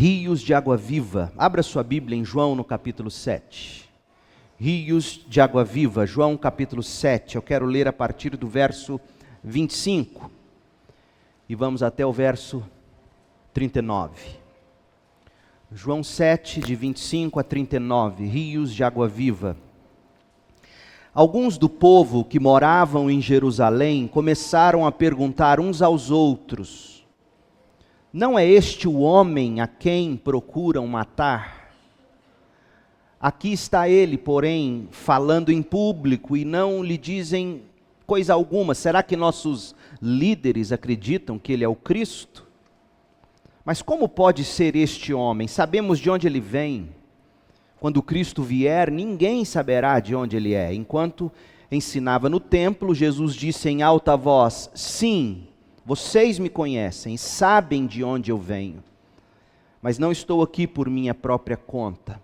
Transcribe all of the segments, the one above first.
Rios de água viva. Abra sua Bíblia em João no capítulo 7. Rios de água viva, João capítulo 7. Eu quero ler a partir do verso 25. E vamos até o verso 39. João 7, de 25 a 39. Rios de água viva. Alguns do povo que moravam em Jerusalém começaram a perguntar uns aos outros: não é este o homem a quem procuram matar? Aqui está ele, porém, falando em público e não lhe dizem coisa alguma. Será que nossos líderes acreditam que ele é o Cristo? Mas como pode ser este homem? Sabemos de onde ele vem. Quando Cristo vier, ninguém saberá de onde ele é. Enquanto ensinava no templo, Jesus disse em alta voz: sim, vocês me conhecem, sabem de onde eu venho. Mas não estou aqui por minha própria conta.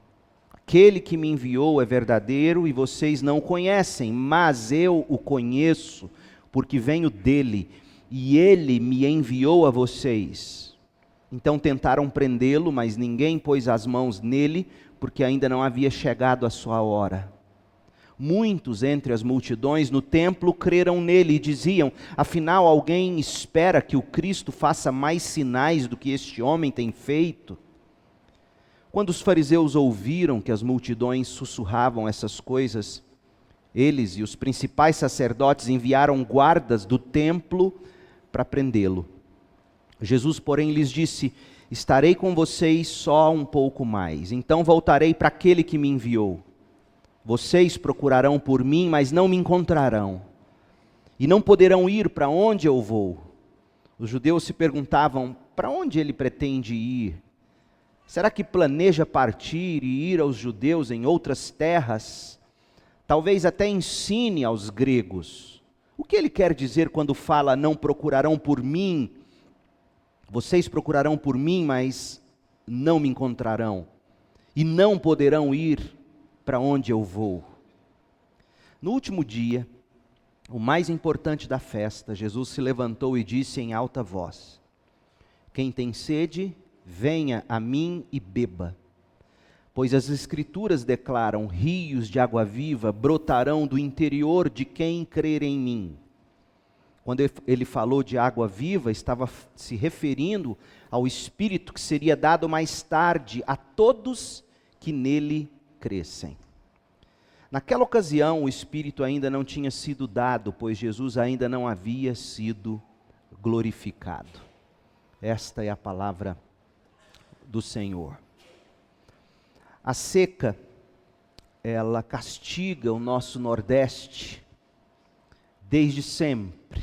Aquele que me enviou é verdadeiro e vocês não o conhecem, mas eu o conheço, porque venho dele, e ele me enviou a vocês. Então tentaram prendê-lo, mas ninguém pôs as mãos nele, porque ainda não havia chegado a sua hora. Muitos entre as multidões no templo creram nele e diziam: afinal, alguém espera que o Cristo faça mais sinais do que este homem tem feito? Quando os fariseus ouviram que as multidões sussurravam essas coisas, eles e os principais sacerdotes enviaram guardas do templo para prendê-lo. Jesus, porém, lhes disse: estarei com vocês só um pouco mais, então voltarei para aquele que me enviou. Vocês procurarão por mim, mas não me encontrarão, e não poderão ir para onde eu vou. Os judeus se perguntavam: para onde ele pretende ir? Será que planeja partir e ir aos judeus em outras terras? Talvez até ensine aos gregos. O que ele quer dizer quando fala: não procurarão por mim? Vocês procurarão por mim, mas não me encontrarão, e não poderão ir para onde eu vou. No último dia, o mais importante da festa, Jesus se levantou e disse em alta voz: quem tem sede, venha a mim e beba. Pois as Escrituras declaram: rios de água viva brotarão do interior de quem crer em mim. Quando ele falou de água viva, estava se referindo ao Espírito que seria dado mais tarde a todos que nele crescem. Naquela ocasião, o Espírito ainda não tinha sido dado, pois Jesus ainda não havia sido glorificado. Esta é a palavra do Senhor. A seca, ela castiga o nosso Nordeste desde sempre.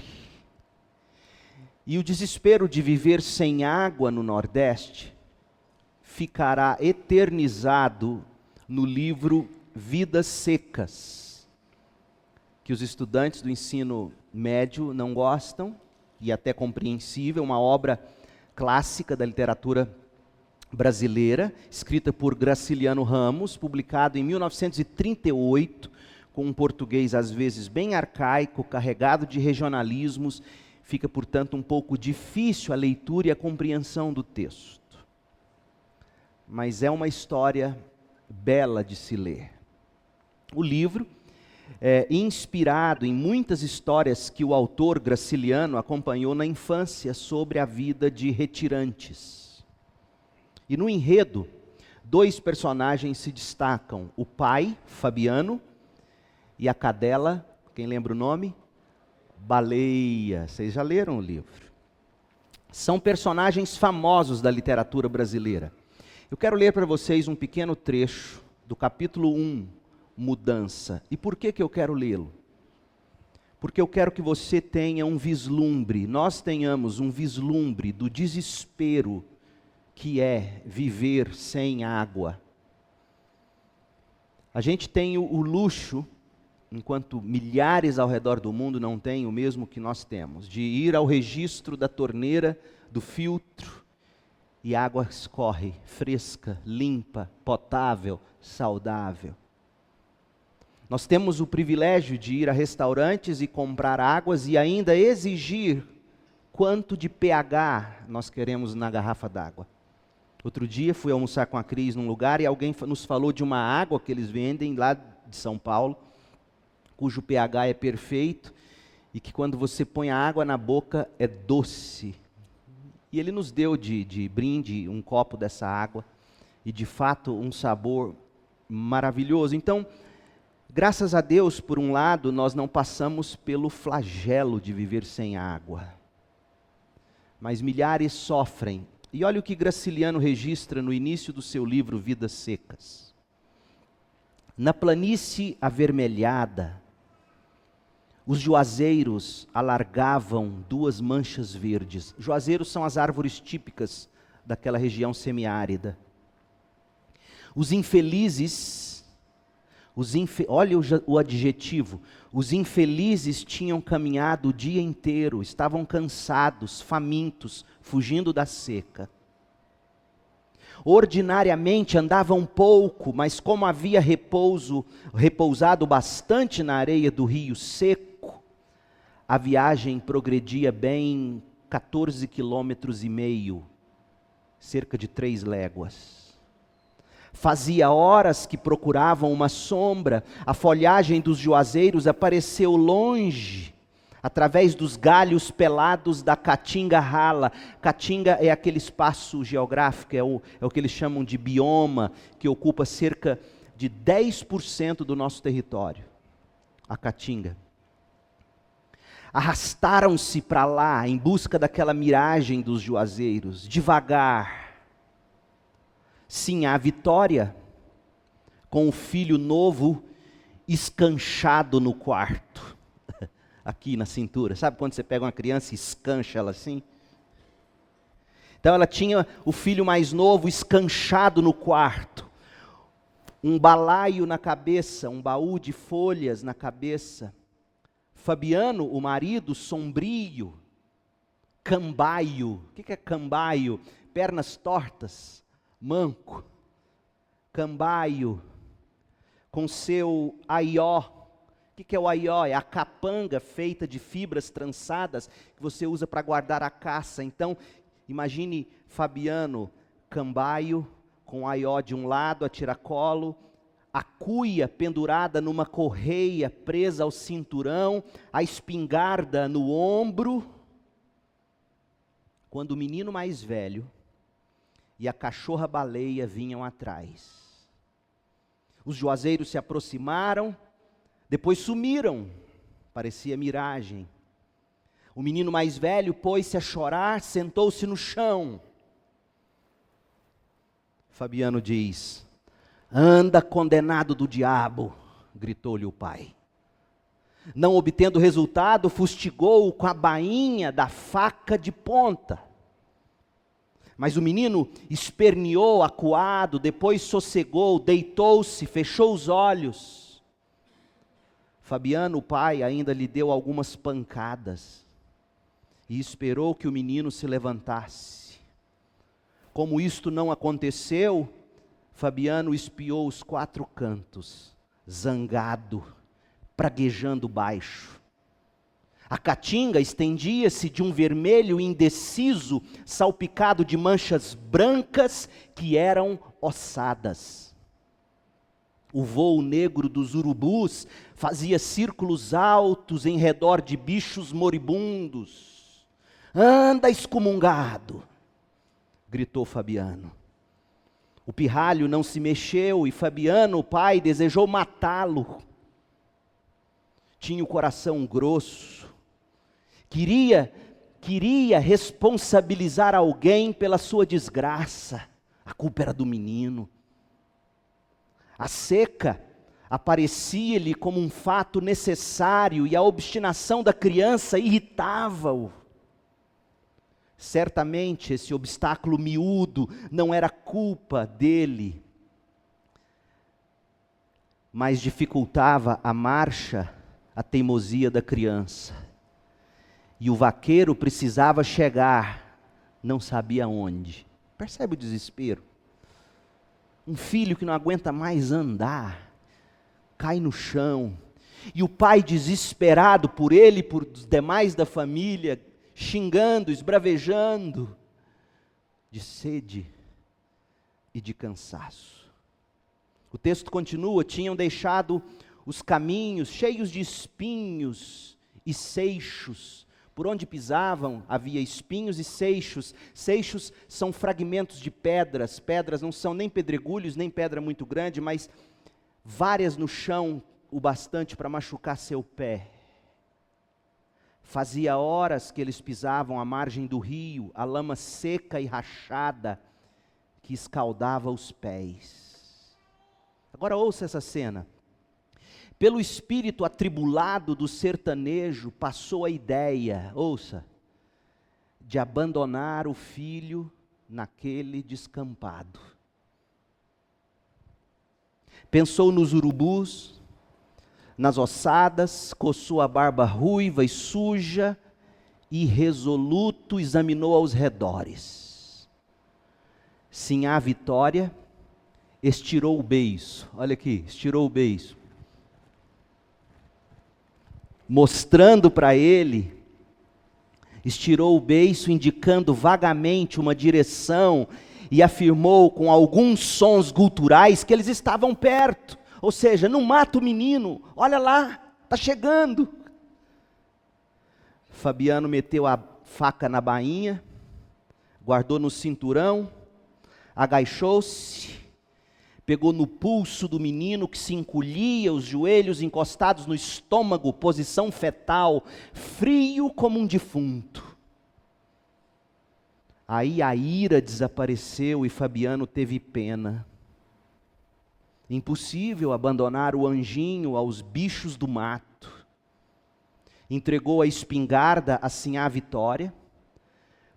E o desespero de viver sem água no Nordeste ficará eternizado no livro Vidas Secas, que os estudantes do ensino médio não gostam, e até compreensível, uma obra clássica da literatura brasileira, escrita por Graciliano Ramos, publicado em 1938, com um português às vezes bem arcaico, carregado de regionalismos. Fica, portanto, um pouco difícil a leitura e a compreensão do texto. Mas é uma história bela de se ler. O livro é inspirado em muitas histórias que o autor Graciliano acompanhou na infância sobre a vida de retirantes. E no enredo, dois personagens se destacam: o pai, Fabiano, e a cadela, quem lembra o nome? Baleia. Vocês já leram o livro? São personagens famosos da literatura brasileira. Eu quero ler para vocês um pequeno trecho do capítulo 1, Mudança. E por que eu quero lê-lo? Porque eu quero que você tenha um vislumbre, nós tenhamos um vislumbre do desespero que é viver sem água. A gente tem o luxo, enquanto milhares ao redor do mundo não têm o mesmo que nós temos, de ir ao registro da torneira, do filtro, e a água escorre fresca, limpa, potável, saudável. Nós temos o privilégio de ir a restaurantes e comprar águas e ainda exigir quanto de pH nós queremos na garrafa d'água. Outro dia fui almoçar com a Cris num lugar e alguém nos falou de uma água que eles vendem lá de São Paulo, cujo pH é perfeito e que quando você põe a água na boca é doce. E ele nos deu de brinde um copo dessa água e de fato um sabor maravilhoso. Então, graças a Deus, por um lado, nós não passamos pelo flagelo de viver sem água. Mas milhares sofrem. E olha o que Graciliano registra no início do seu livro Vidas Secas. Na planície avermelhada, os juazeiros alargavam 2 manchas verdes. Juazeiros são as árvores típicas daquela região semiárida. Os infelizes, olha o adjetivo, os infelizes tinham caminhado o dia inteiro, estavam cansados, famintos, fugindo da seca. Ordinariamente andavam pouco, mas como havia repousado bastante na areia do rio seco, a viagem progredia bem 14,5 km, cerca de 3 léguas. Fazia horas que procuravam uma sombra, a folhagem dos juazeiros apareceu longe, através dos galhos pelados da caatinga rala. Caatinga é aquele espaço geográfico, é o que eles chamam de bioma, que ocupa cerca de 10% do nosso território, a caatinga. Arrastaram-se para lá, em busca daquela miragem dos juazeiros, devagar. Sim, a Vitória, com o filho novo escanchado no quarto, aqui na cintura. Sabe quando você pega uma criança e escancha ela assim? Então ela tinha o filho mais novo escanchado no quarto, um balaio na cabeça, um baú de folhas na cabeça. Fabiano, o marido, sombrio, cambaio. O que é cambaio? Pernas tortas. Manco, cambaio, com seu aió. O que é o aió? É a capanga feita de fibras trançadas que você usa para guardar a caça. Então, imagine Fabiano, cambaio, com aió de um lado, a tiracolo, a cuia pendurada numa correia presa ao cinturão, a espingarda no ombro. Quando o menino mais velho e a cachorra-baleia vinham atrás. Os juazeiros se aproximaram, depois sumiram, parecia miragem. O menino mais velho pôs-se a chorar, sentou-se no chão. Fabiano diz: "Anda, condenado do diabo", gritou-lhe o pai. Não obtendo resultado, fustigou-o com a bainha da faca de ponta. Mas o menino esperneou acuado, depois sossegou, deitou-se, fechou os olhos. Fabiano, o pai, ainda lhe deu algumas pancadas e esperou que o menino se levantasse. Como isto não aconteceu, Fabiano espiou os 4 cantos, zangado, praguejando baixo. A caatinga estendia-se de um vermelho indeciso, salpicado de manchas brancas que eram ossadas. O vôo negro dos urubus fazia círculos altos em redor de bichos moribundos. "Anda, excomungado!" gritou Fabiano. O pirralho não se mexeu e Fabiano, o pai, desejou matá-lo. Tinha o coração grosso. Queria responsabilizar alguém pela sua desgraça. A culpa era do menino. A seca aparecia-lhe como um fato necessário e a obstinação da criança irritava-o. Certamente esse obstáculo miúdo não era culpa dele, mas dificultava a marcha, a teimosia da criança. E o vaqueiro precisava chegar, não sabia onde. Percebe o desespero? Um filho que não aguenta mais andar, cai no chão. E o pai desesperado por ele e por os demais da família, xingando, esbravejando, de sede, de cansaço. O texto continua: tinham deixado os caminhos cheios de espinhos e seixos. Por onde pisavam havia espinhos e seixos. Seixos são fragmentos de pedras. Pedras não são nem pedregulhos, nem pedra muito grande, mas várias no chão, o bastante para machucar seu pé. Fazia horas que eles pisavam à margem do rio, a lama seca e rachada que escaldava os pés. Agora ouça essa cena. Pelo espírito atribulado do sertanejo passou a ideia, ouça, de abandonar o filho naquele descampado. Pensou nos urubus, nas ossadas, coçou a barba ruiva e suja, e resoluto examinou aos redores. Sinhá Vitória estirou o beiço, olha aqui, estirou o beiço, mostrando para ele, estirou o beiço, indicando vagamente uma direção, e afirmou com alguns sons guturais que eles estavam perto, ou seja, não mata o menino, olha lá, está chegando. Fabiano meteu a faca na bainha, guardou no cinturão, agachou-se, pegou no pulso do menino que se encolhia, os joelhos encostados no estômago, posição fetal, frio como um defunto. Aí a ira desapareceu e Fabiano teve pena. Impossível abandonar o anjinho aos bichos do mato. Entregou a espingarda a Sinhá Vitória,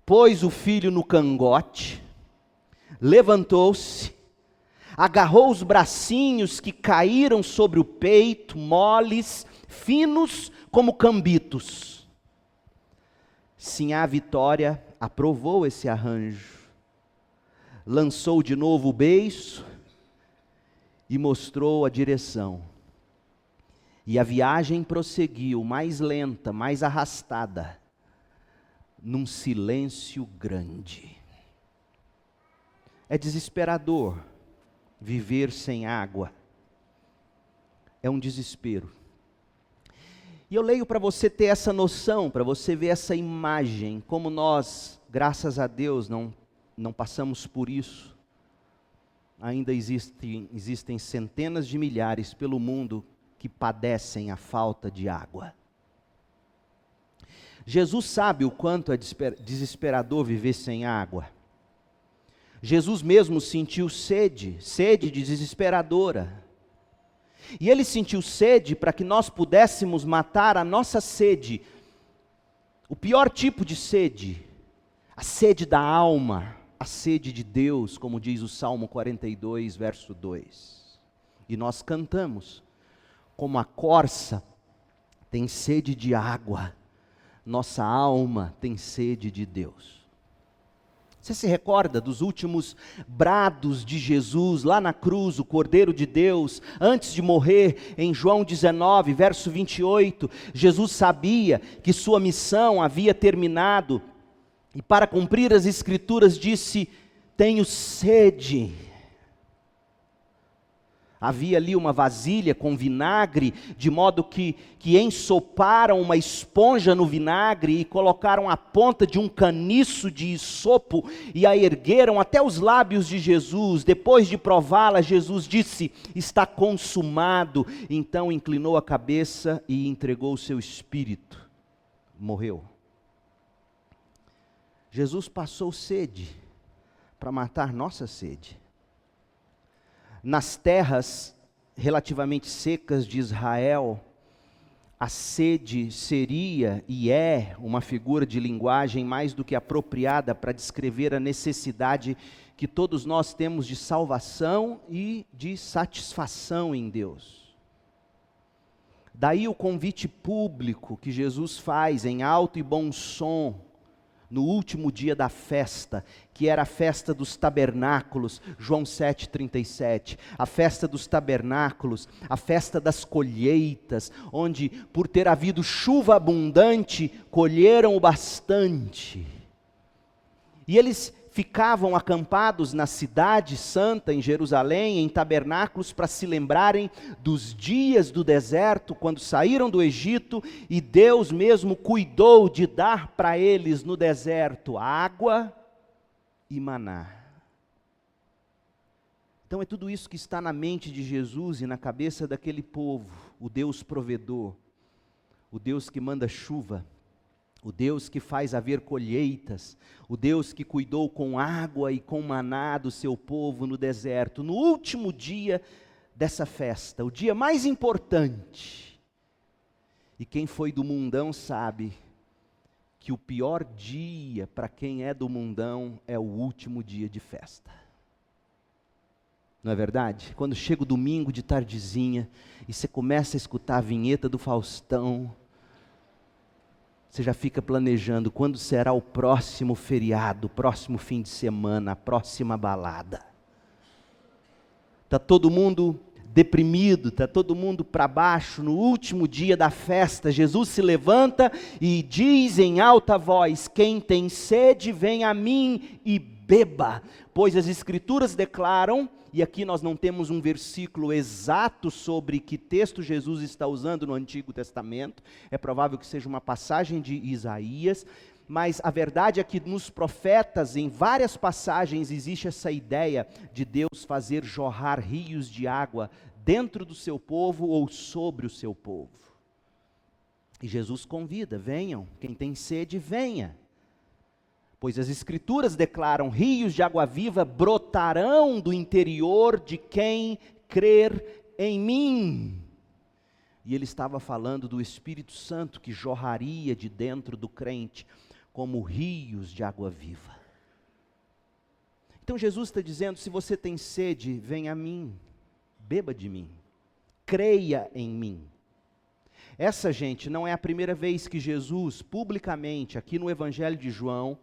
pôs o filho no cangote, levantou-se, agarrou os bracinhos que caíram sobre o peito, moles, finos como cambitos. Sinhá Vitória aprovou esse arranjo, lançou de novo o beiço e mostrou a direção. E a viagem prosseguiu, mais lenta, mais arrastada, num silêncio grande. É desesperador viver sem água. É um desespero. E eu leio para você ter essa noção, para você ver essa imagem, como nós, graças a Deus, não passamos por isso. Ainda existem centenas de milhares pelo mundo que padecem a falta de água. Jesus sabe o quanto é desesperador viver sem água. Jesus mesmo sentiu sede desesperadora. E ele sentiu sede para que nós pudéssemos matar a nossa sede. O pior tipo de sede, a sede da alma, a sede de Deus, como diz o Salmo 42, verso 2. E nós cantamos, como a corça tem sede de água, nossa alma tem sede de Deus. Você se recorda dos últimos brados de Jesus lá na cruz, o Cordeiro de Deus, antes de morrer, em João 19, verso 28, Jesus sabia que sua missão havia terminado, e para cumprir as Escrituras disse: tenho sede. Havia ali uma vasilha com vinagre, de modo que ensoparam uma esponja no vinagre e colocaram a ponta de um caniço de isopo e a ergueram até os lábios de Jesus. Depois de prová-la, Jesus disse: está consumado. Então inclinou a cabeça e entregou o seu espírito. Morreu. Jesus passou sede para matar nossa sede. Nas terras relativamente secas de Israel, a sede seria e é uma figura de linguagem mais do que apropriada para descrever a necessidade que todos nós temos de salvação e de satisfação em Deus. Daí o convite público que Jesus faz em alto e bom som, no último dia da festa, que era a festa dos tabernáculos, João 7,37, a festa dos tabernáculos, a festa das colheitas, onde por ter havido chuva abundante, colheram o bastante. E eles ficavam acampados na cidade santa, em Jerusalém, em tabernáculos, para se lembrarem dos dias do deserto, quando saíram do Egito, e Deus mesmo cuidou de dar para eles no deserto água e maná. Então é tudo isso que está na mente de Jesus e na cabeça daquele povo, o Deus provedor, o Deus que manda chuva, o Deus que faz haver colheitas, o Deus que cuidou com água e com maná do seu povo no deserto, no último dia dessa festa, o dia mais importante. E quem foi do mundão sabe que o pior dia para quem é do mundão é o último dia de festa. Não é verdade? Quando chega o domingo de tardezinha e você começa a escutar a vinheta do Faustão, você já fica planejando quando será o próximo feriado, o próximo fim de semana, a próxima balada. Está todo mundo deprimido, está todo mundo para baixo. No último dia da festa, Jesus se levanta e diz em alta voz: quem tem sede, vem a mim e beba, pois as Escrituras declaram, e aqui nós não temos um versículo exato sobre que texto Jesus está usando no Antigo Testamento, é provável que seja uma passagem de Isaías, mas a verdade é que nos profetas, em várias passagens, existe essa ideia de Deus fazer jorrar rios de água dentro do seu povo ou sobre o seu povo. E Jesus convida: venham, quem tem sede, venha. Pois as Escrituras declaram: rios de água viva brotarão do interior de quem crer em mim. E ele estava falando do Espírito Santo que jorraria de dentro do crente como rios de água viva. Então Jesus está dizendo: se você tem sede, venha a mim, beba de mim, creia em mim. Essa, gente, não é a primeira vez que Jesus, publicamente, aqui no Evangelho de João,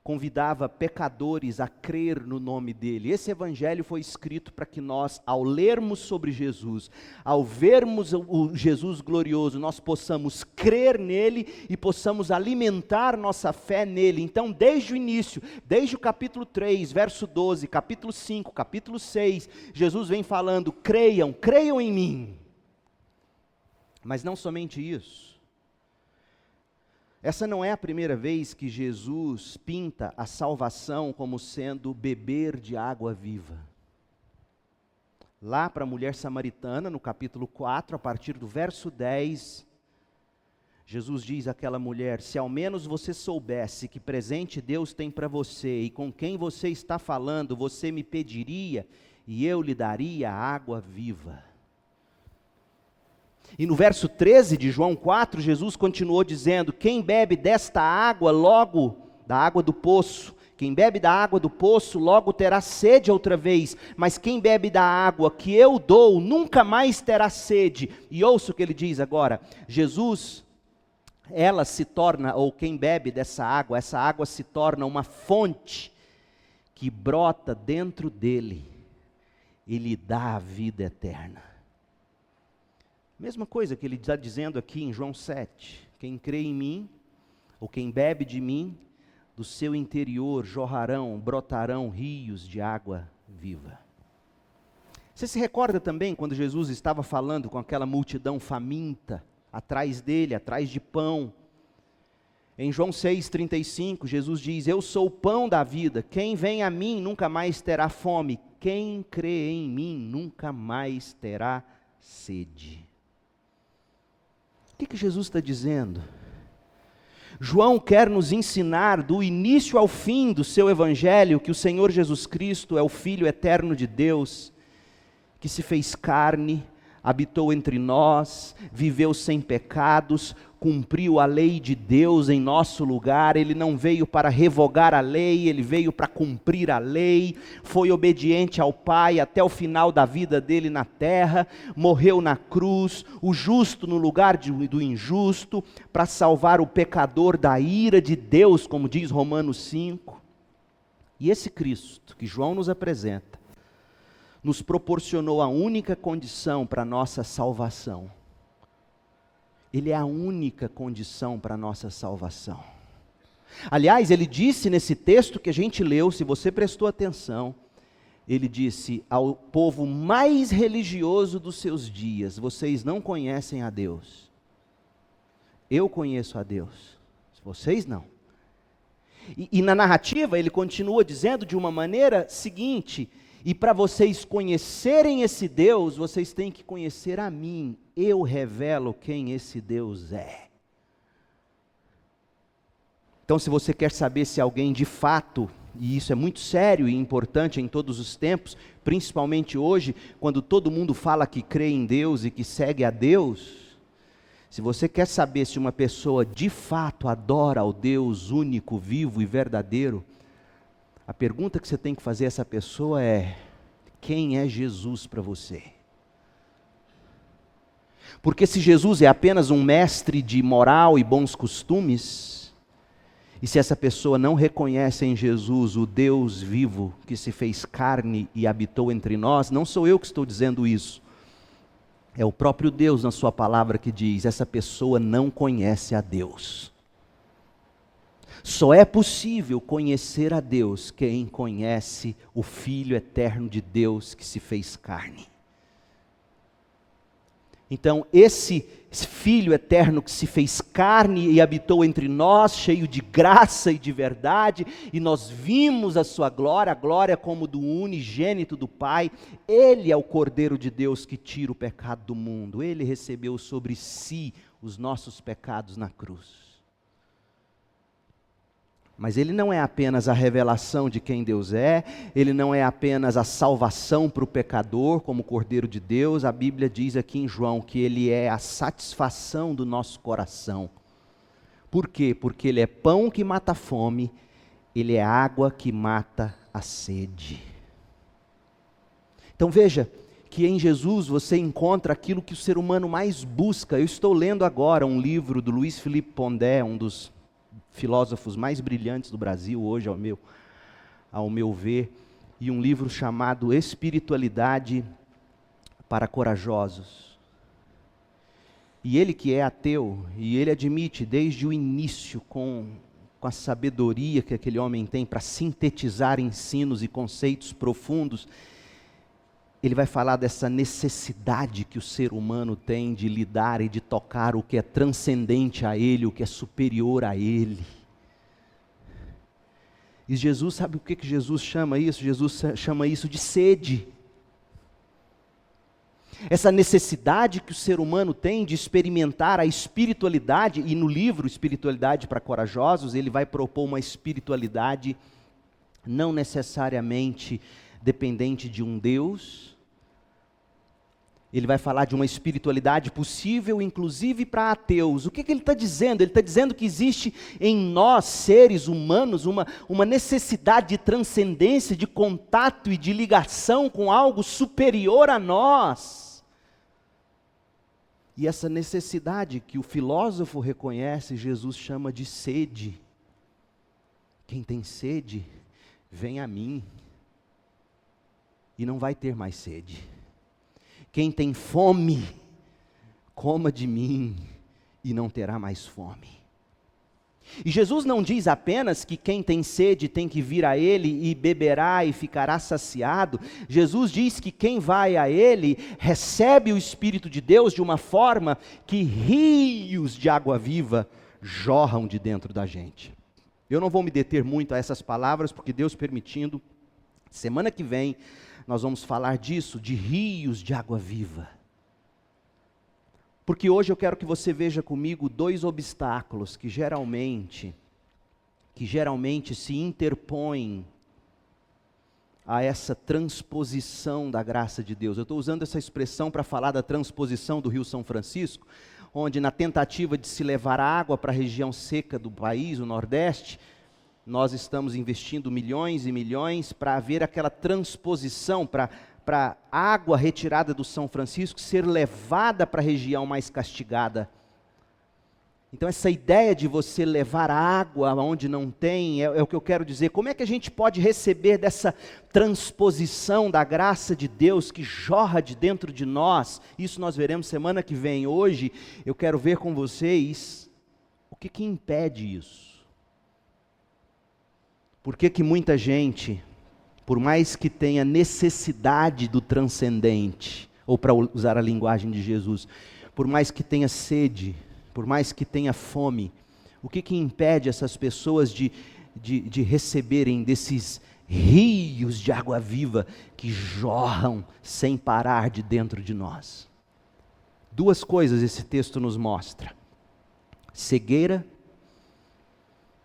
convidava pecadores a crer no nome dele. Esse evangelho foi escrito para que nós, ao lermos sobre Jesus, ao vermos o Jesus glorioso, nós possamos crer nele e possamos alimentar nossa fé nele. Então, desde o início, desde o capítulo 3, verso 12, capítulo 5, capítulo 6, Jesus vem falando: creiam, creiam em mim. Mas não somente isso. Essa não é a primeira vez que Jesus pinta a salvação como sendo beber de água viva. Lá para a mulher samaritana, no capítulo 4, a partir do verso 10, Jesus diz àquela mulher: se ao menos você soubesse que presente Deus tem para você e com quem você está falando, você me pediria e eu lhe daria água viva. E no verso 13 de João 4, Jesus continuou dizendo: quem bebe desta água, logo, da água do poço, quem bebe da água do poço, logo terá sede outra vez, mas quem bebe da água que eu dou, nunca mais terá sede. E ouça o que ele diz agora: Jesus, ela se torna, ou quem bebe dessa água, essa água se torna uma fonte que brota dentro dele e lhe dá a vida eterna. Mesma coisa que ele está dizendo aqui em João 7, quem crê em mim, ou quem bebe de mim, do seu interior brotarão rios de água viva. Você se recorda também quando Jesus estava falando com aquela multidão faminta, atrás dele, atrás de pão? Em João 6,35, Jesus diz: eu sou o pão da vida, quem vem a mim nunca mais terá fome, quem crê em mim nunca mais terá sede. O que Jesus está dizendo? João quer nos ensinar do início ao fim do seu evangelho que o Senhor Jesus Cristo é o Filho eterno de Deus, que se fez carne, habitou entre nós, viveu sem pecados, cumpriu a lei de Deus em nosso lugar. Ele não veio para revogar a lei, ele veio para cumprir a lei, foi obediente ao Pai até o final da vida dele na terra, morreu na cruz, o justo no lugar do injusto, para salvar o pecador da ira de Deus, como diz Romanos 5. E esse Cristo que João nos apresenta, nos proporcionou a única condição para a nossa salvação. Ele é a única condição para a nossa salvação. Aliás, ele disse nesse texto que a gente leu, se você prestou atenção, ele disse ao povo mais religioso dos seus dias: vocês não conhecem a Deus. Eu conheço a Deus, vocês não. E na narrativa ele continua dizendo de uma maneira seguinte: e para vocês conhecerem esse Deus, vocês têm que conhecer a mim. Eu revelo quem esse Deus é. Então, se você quer saber se alguém de fato, e isso é muito sério e importante em todos os tempos, principalmente hoje, quando todo mundo fala que crê em Deus e que segue a Deus, se você quer saber se uma pessoa de fato adora ao Deus único, vivo e verdadeiro, a pergunta que você tem que fazer a essa pessoa é: quem é Jesus para você? Porque se Jesus é apenas um mestre de moral e bons costumes, e se essa pessoa não reconhece em Jesus o Deus vivo que se fez carne e habitou entre nós, não sou eu que estou dizendo isso, é o próprio Deus na sua palavra que diz: essa pessoa não conhece a Deus. Só é possível conhecer a Deus quem conhece o Filho eterno de Deus que se fez carne. Então, esse Filho eterno que se fez carne e habitou entre nós, cheio de graça e de verdade, e nós vimos a sua glória, a glória como do unigênito do Pai. Ele é o Cordeiro de Deus que tira o pecado do mundo. Ele recebeu sobre si os nossos pecados na cruz. Mas ele não é apenas a revelação de quem Deus é, ele não é apenas a salvação para o pecador, como Cordeiro de Deus. A Bíblia diz aqui em João que ele é a satisfação do nosso coração. Por quê? Porque ele é pão que mata a fome, ele é água que mata a sede. Então veja que em Jesus você encontra aquilo que o ser humano mais busca. Eu estou lendo agora um livro do Luiz Felipe Pondé, um dos filósofos mais brilhantes do Brasil hoje, ao meu ver, e um livro chamado Espiritualidade para Corajosos. E ele que é ateu, e ele admite desde o início, com a sabedoria que aquele homem tem para sintetizar ensinos e conceitos profundos, ele vai falar dessa necessidade que o ser humano tem de lidar e de tocar o que é transcendente a ele, o que é superior a ele. E Jesus, sabe o que Jesus chama isso? Jesus chama isso de sede. Essa necessidade que o ser humano tem de experimentar a espiritualidade, e no livro Espiritualidade para Corajosos, ele vai propor uma espiritualidade não necessariamente dependente de um Deus. Ele vai falar de uma espiritualidade possível, inclusive para ateus. O que ele está dizendo? Ele está dizendo que existe em nós, seres humanos, uma necessidade de transcendência, de contato e de ligação com algo superior a nós. E essa necessidade que o filósofo reconhece, Jesus chama de sede. Quem tem sede, vem a mim e não vai ter mais sede. Quem tem fome, coma de mim e não terá mais fome. E Jesus não diz apenas que quem tem sede tem que vir a Ele e beberá e ficará saciado. Jesus diz que quem vai a Ele recebe o Espírito de Deus de uma forma que rios de água viva jorram de dentro da gente. Eu não vou me deter muito a essas palavras, porque Deus permitindo, semana que vem, nós vamos falar disso, de rios de água viva. Porque hoje eu quero que você veja comigo dois obstáculos que geralmente se interpõem a essa transposição da graça de Deus. Eu estou usando essa expressão para falar da transposição do Rio São Francisco, onde na tentativa de se levar água para a região seca do país, o Nordeste, nós estamos investindo milhões e milhões para haver aquela transposição, para a água retirada do São Francisco ser levada para a região mais castigada. Então essa ideia de você levar água onde não tem, é o que eu quero dizer. Como é que a gente pode receber dessa transposição da graça de Deus que jorra de dentro de nós? Isso nós veremos semana que vem. Hoje eu quero ver com vocês o que impede isso. Por que que muita gente, por mais que tenha necessidade do transcendente, ou para usar a linguagem de Jesus, por mais que tenha sede, por mais que tenha fome, o que que impede essas pessoas de receberem desses rios de água viva que jorram sem parar de dentro de nós? Duas coisas esse texto nos mostra: cegueira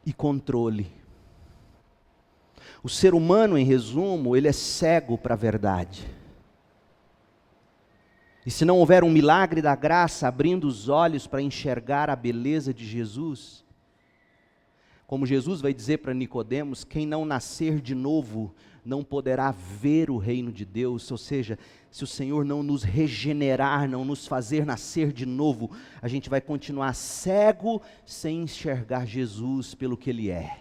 e controle. O ser humano, em resumo, ele é cego para a verdade. E se não houver um milagre da graça abrindo os olhos para enxergar a beleza de Jesus, como Jesus vai dizer para Nicodemos, quem não nascer de novo não poderá ver o reino de Deus. Ou seja, se o Senhor não nos regenerar, não nos fazer nascer de novo, a gente vai continuar cego sem enxergar Jesus pelo que Ele é.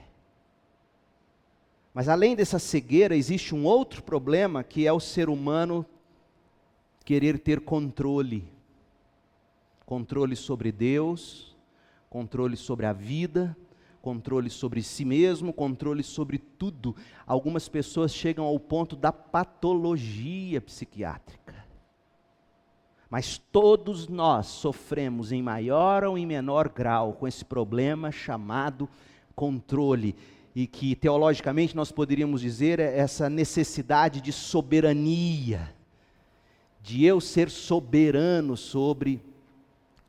Mas além dessa cegueira, existe um outro problema, que é o ser humano querer ter controle. Controle sobre Deus, controle sobre a vida, controle sobre si mesmo, controle sobre tudo. Algumas pessoas chegam ao ponto da patologia psiquiátrica. Mas todos nós sofremos em maior ou em menor grau com esse problema chamado controle. E que teologicamente nós poderíamos dizer essa necessidade de soberania, de eu ser soberano sobre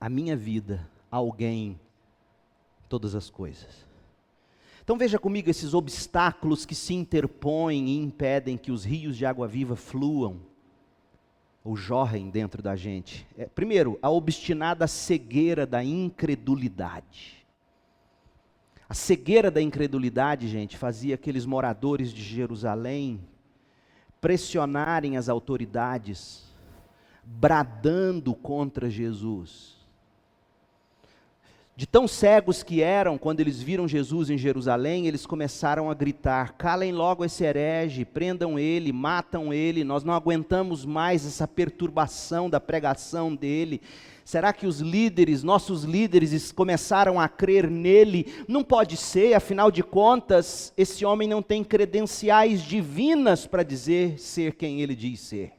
a minha vida, alguém, todas as coisas. Então veja comigo esses obstáculos que se interpõem e impedem que os rios de água viva fluam, ou jorrem dentro da gente. Primeiro, a obstinada cegueira da incredulidade. A cegueira da incredulidade, gente, fazia aqueles moradores de Jerusalém pressionarem as autoridades, bradando contra Jesus. De tão cegos que eram, quando eles viram Jesus em Jerusalém, eles começaram a gritar: calem logo esse herege, prendam ele, matam ele, nós não aguentamos mais essa perturbação da pregação dele. Será que os líderes, nossos líderes, começaram a crer nele? Não pode ser, afinal de contas, esse homem não tem credenciais divinas para dizer ser quem ele diz ser.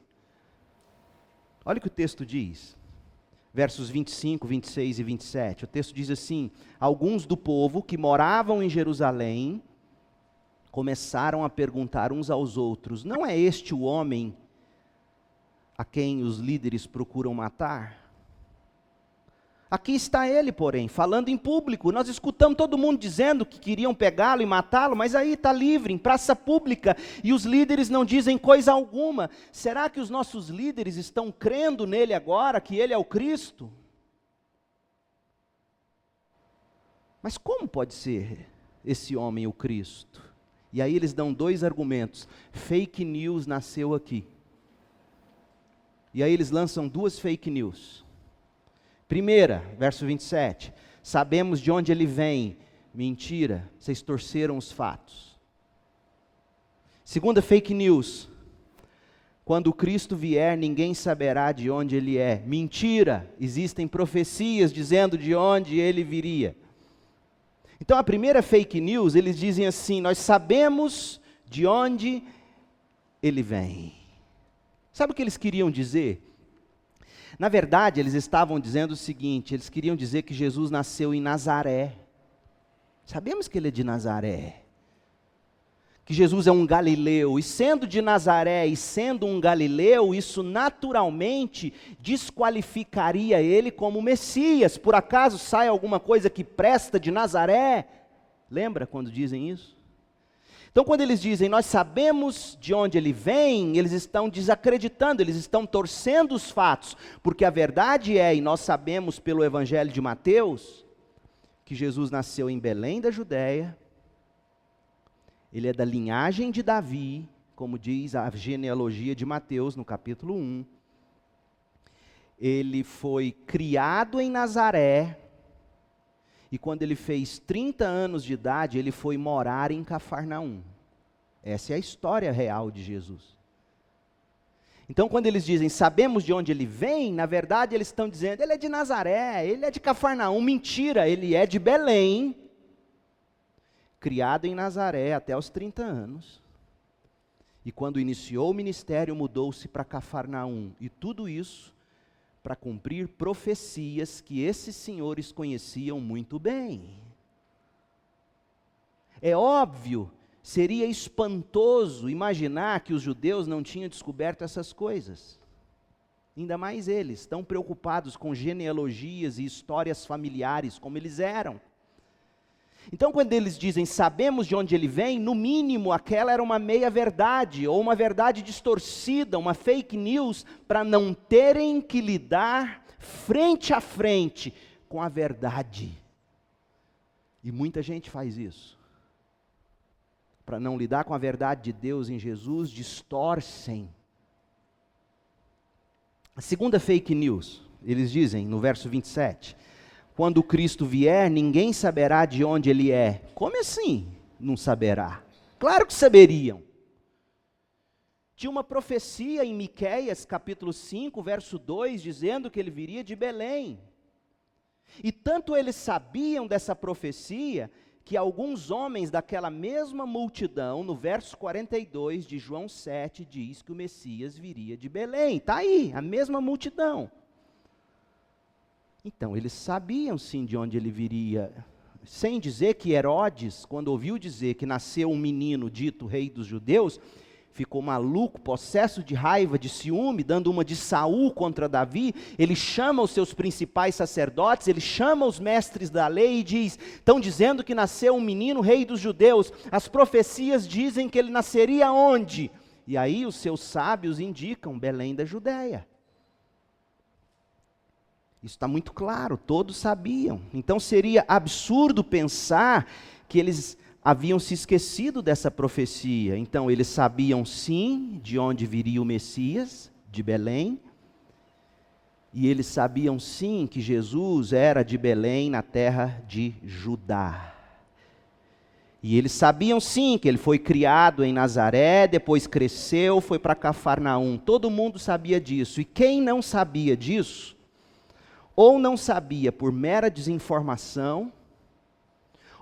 Olha o que o texto diz, versos 25, 26 e 27. O texto diz assim: alguns do povo que moravam em Jerusalém começaram a perguntar uns aos outros: não é este o homem a quem os líderes procuram matar? Aqui está ele, porém, falando em público. Nós escutamos todo mundo dizendo que queriam pegá-lo e matá-lo, mas aí está livre, em praça pública, e os líderes não dizem coisa alguma. Será que os nossos líderes estão crendo nele agora, que ele é o Cristo? Mas como pode ser esse homem o Cristo? E aí eles dão dois argumentos. Fake news nasceu aqui. E aí eles lançam duas fake news. Primeira, verso 27, sabemos de onde ele vem. Mentira, vocês torceram os fatos. Segunda fake news, quando Cristo vier, ninguém saberá de onde ele é. Mentira, existem profecias dizendo de onde ele viria. Então a primeira fake news, eles dizem assim: nós sabemos de onde ele vem. Sabe o que eles queriam dizer? Na verdade, eles estavam dizendo o seguinte: eles queriam dizer que Jesus nasceu em Nazaré. Sabemos que ele é de Nazaré, que Jesus é um galileu, e sendo de Nazaré e sendo um galileu, isso naturalmente desqualificaria ele como Messias. Por acaso sai alguma coisa que presta de Nazaré? Lembra quando dizem isso? Então, quando eles dizem, nós sabemos de onde ele vem, eles estão desacreditando, eles estão torcendo os fatos, porque a verdade é, e nós sabemos pelo Evangelho de Mateus, que Jesus nasceu em Belém da Judéia, ele é da linhagem de Davi, como diz a genealogia de Mateus no capítulo 1, ele foi criado em Nazaré, e quando ele fez 30 anos de idade, ele foi morar em Cafarnaum. Essa é a história real de Jesus. Então, quando eles dizem, sabemos de onde ele vem, na verdade eles estão dizendo, ele é de Nazaré, ele é de Cafarnaum. Mentira, ele é de Belém, criado em Nazaré até os 30 anos. E quando iniciou o ministério, mudou-se para Cafarnaum. E tudo isso para cumprir profecias que esses senhores conheciam muito bem. É óbvio, seria espantoso imaginar que os judeus não tinham descoberto essas coisas. Ainda mais eles, tão preocupados com genealogias e histórias familiares como eles eram. Então, quando eles dizem, sabemos de onde ele vem, no mínimo aquela era uma meia-verdade, ou uma verdade distorcida, uma fake news, para não terem que lidar frente a frente com a verdade. E muita gente faz isso. Para não lidar com a verdade de Deus em Jesus, distorcem. A segunda fake news, eles dizem no verso 27, quando Cristo vier, ninguém saberá de onde ele é. Como assim não saberá? Claro que saberiam. Tinha uma profecia em Miqueias, capítulo 5, verso 2, dizendo que ele viria de Belém. E tanto eles sabiam dessa profecia, que alguns homens daquela mesma multidão, no verso 42 de João 7, diz que o Messias viria de Belém. Está aí, a mesma multidão. Então, eles sabiam sim de onde ele viria, sem dizer que Herodes, quando ouviu dizer que nasceu um menino dito rei dos judeus, ficou maluco, possesso de raiva, de ciúme, dando uma de Saul contra Davi. Ele chama os seus principais sacerdotes, ele chama os mestres da lei e diz, estão dizendo que nasceu um menino rei dos judeus, as profecias dizem que ele nasceria onde? E aí os seus sábios indicam Belém da Judéia. Isso está muito claro, todos sabiam. Então seria absurdo pensar que eles haviam se esquecido dessa profecia. Então eles sabiam sim de onde viria o Messias, de Belém. E eles sabiam sim que Jesus era de Belém, na terra de Judá. E eles sabiam sim que ele foi criado em Nazaré, depois cresceu, foi para Cafarnaum. Todo mundo sabia disso. E quem não sabia disso, ou não sabia por mera desinformação,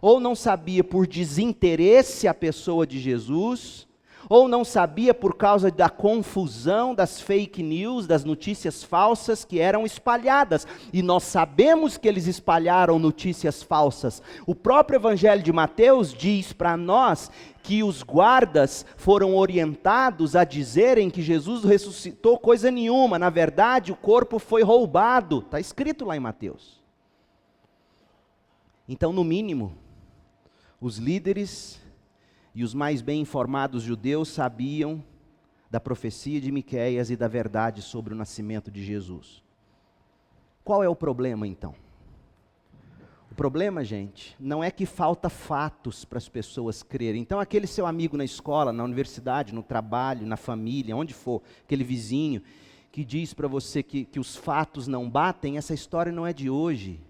ou não sabia por desinteresse à pessoa de Jesus, ou não sabia por causa da confusão das fake news, das notícias falsas que eram espalhadas. E nós sabemos que eles espalharam notícias falsas. O próprio Evangelho de Mateus diz para nós que os guardas foram orientados a dizerem que Jesus ressuscitou coisa nenhuma. Na verdade, o corpo foi roubado. Está escrito lá em Mateus. Então, no mínimo, os líderes e os mais bem informados judeus sabiam da profecia de Miqueias e da verdade sobre o nascimento de Jesus. Qual é o problema então? O problema, gente, não é que falta fatos para as pessoas crerem. Então aquele seu amigo na escola, na universidade, no trabalho, na família, onde for, aquele vizinho que diz para você que os fatos não batem, essa história não é de hoje.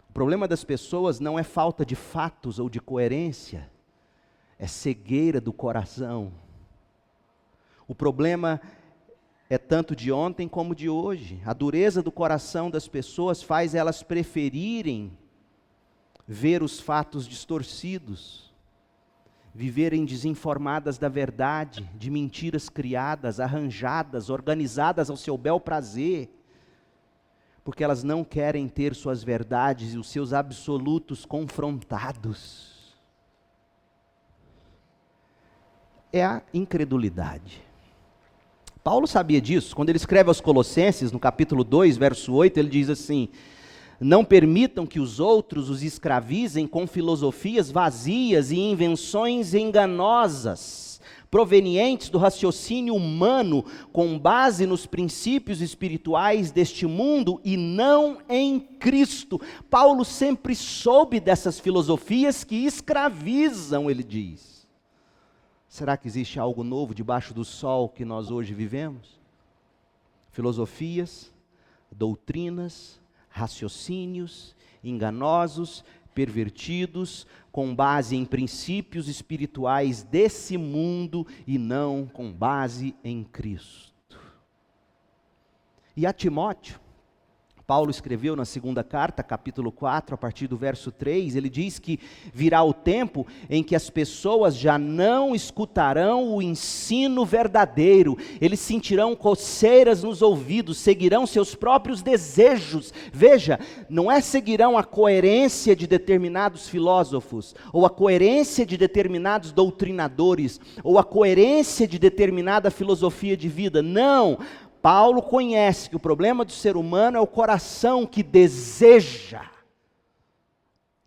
O problema das pessoas não é falta de fatos ou de coerência, é cegueira do coração. O problema é tanto de ontem como de hoje. A dureza do coração das pessoas faz elas preferirem ver os fatos distorcidos, viverem desinformadas da verdade, de mentiras criadas, arranjadas, organizadas ao seu bel prazer, porque elas não querem ter suas verdades e os seus absolutos confrontados. É a incredulidade. Paulo sabia disso. Quando ele escreve aos Colossenses, no capítulo 2, verso 8, ele diz assim, não permitam que os outros os escravizem com filosofias vazias e invenções enganosas, provenientes do raciocínio humano, com base nos princípios espirituais deste mundo e não em Cristo. Paulo sempre soube dessas filosofias que escravizam, ele diz. Será que existe algo novo debaixo do sol que nós hoje vivemos? Filosofias, doutrinas, raciocínios enganosos, pervertidos, com base em princípios espirituais desse mundo e não com base em Cristo. E a Timóteo, Paulo escreveu na segunda carta, capítulo 4, a partir do verso 3, ele diz que virá o tempo em que as pessoas já não escutarão o ensino verdadeiro, eles sentirão coceiras nos ouvidos, seguirão seus próprios desejos. Veja, não é seguirão a coerência de determinados filósofos, ou a coerência de determinados doutrinadores, ou a coerência de determinada filosofia de vida, não. Paulo conhece que o problema do ser humano é o coração que deseja